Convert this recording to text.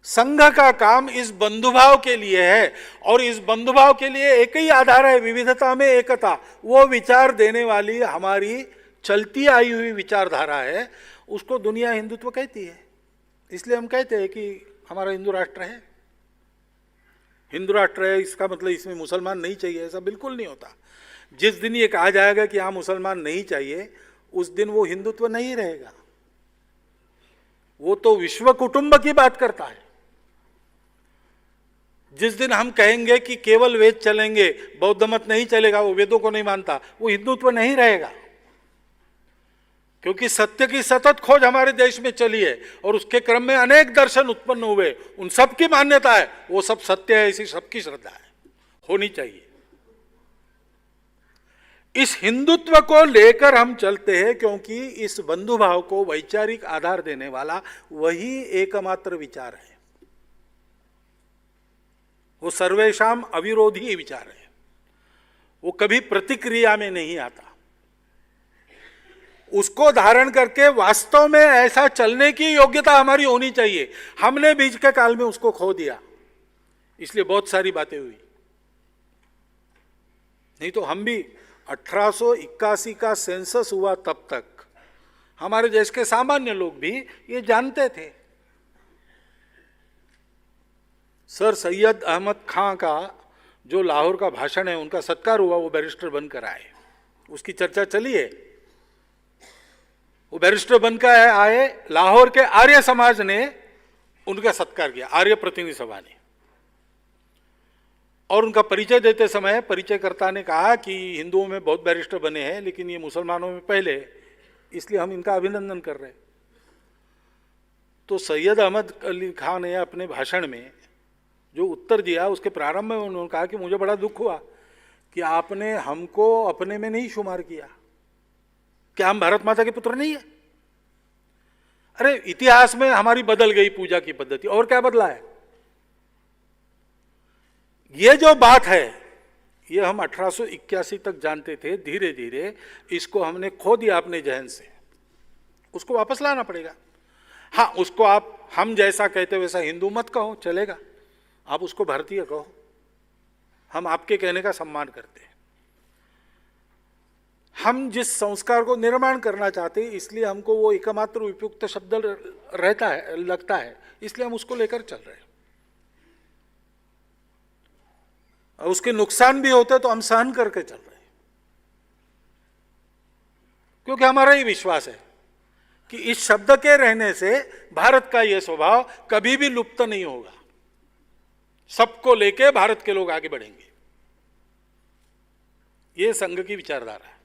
संघ का काम इस बंधुभाव के लिए है, और इस बंधुभाव के लिए एक ही आधार है, विविधता में एकता। वो विचार देने वाली हमारी चलती आई हुई विचारधारा है, उसको दुनिया हिंदुत्व कहती है। इसलिए हम कहते हैं कि हमारा हिंदू राष्ट्र है। हिंदू राष्ट्र है इसका मतलब इसमें मुसलमान नहीं चाहिए, ऐसा बिल्कुल नहीं होता। जिस दिन ये कहा जाएगा कि यहाँ मुसलमान नहीं चाहिए, उस दिन वो हिंदुत्व नहीं रहेगा। वो तो विश्व कुटुंब की बात करता है। जिस दिन हम कहेंगे कि केवल वेद चलेंगे, बौद्ध मत नहीं चलेगा, वो वेदों को नहीं मानता, वो हिंदुत्व नहीं रहेगा। क्योंकि सत्य की सतत खोज हमारे देश में चली है, और उसके क्रम में अनेक दर्शन उत्पन्न हुए, उन सब की मान्यता है, वो सब सत्य है, ऐसी सबकी श्रद्धा है, होनी चाहिए। इस हिंदुत्व को लेकर हम चलते हैं, क्योंकि इस बंधुभाव को वैचारिक आधार देने वाला वही एकमात्र विचार है। वो सर्वेशाम अविरोधी विचार है, वो कभी प्रतिक्रिया में नहीं आता। उसको धारण करके वास्तव में ऐसा चलने की योग्यता हमारी होनी चाहिए। हमने बीच के काल में उसको खो दिया, इसलिए बहुत सारी बातें हुई। नहीं तो हम भी 1881 का सेंसस हुआ तब तक हमारे देश के सामान्य लोग भी ये जानते थे। सर सैयद अहमद खां का जो लाहौर का भाषण है, उनका सत्कार हुआ, वो बैरिस्टर बनकर आए, उसकी चर्चा चली है। वो बैरिस्टर बनकर आए, लाहौर के आर्य समाज ने उनका सत्कार किया, आर्य प्रतिनिधि सभा ने। और उनका परिचय देते समय परिचयकर्ता ने कहा कि हिंदुओं में बहुत बैरिस्टर बने हैं, लेकिन ये मुसलमानों में पहले, इसलिए हम इनका अभिनंदन कर रहे हैं। तो सैयद अहमद अली खान ने अपने भाषण में जो उत्तर दिया, उसके प्रारंभ में उन्होंने कहा कि मुझे बड़ा दुख हुआ कि आपने हमको अपने में नहीं शुमार किया। क्या हम भारत माता के पुत्र नहीं है? अरे इतिहास में हमारी बदल गई पूजा की पद्धति, और क्या बदला है? ये जो बात है, ये हम 1881 तक जानते थे, धीरे धीरे इसको हमने खो दिया अपने जहन से। उसको वापस लाना पड़ेगा। हाँ, उसको आप हम जैसा कहते वैसा हिंदू मत कहो, चलेगा, आप उसको भारतीय कहो, हम आपके कहने का सम्मान करते हैं। हम जिस संस्कार को निर्माण करना चाहते हैं, इसलिए हमको वो एकमात्र उपयुक्त शब्द रहता है, लगता है, इसलिए हम उसको लेकर चल रहे हैं। और उसके नुकसान भी होते तो हम सहन करके चल रहे हैं, क्योंकि हमारा ये विश्वास है कि इस शब्द के रहने से भारत का यह स्वभाव कभी भी लुप्त नहीं होगा। सबको लेके भारत के लोग आगे बढ़ेंगे। ये संघ की विचारधारा है।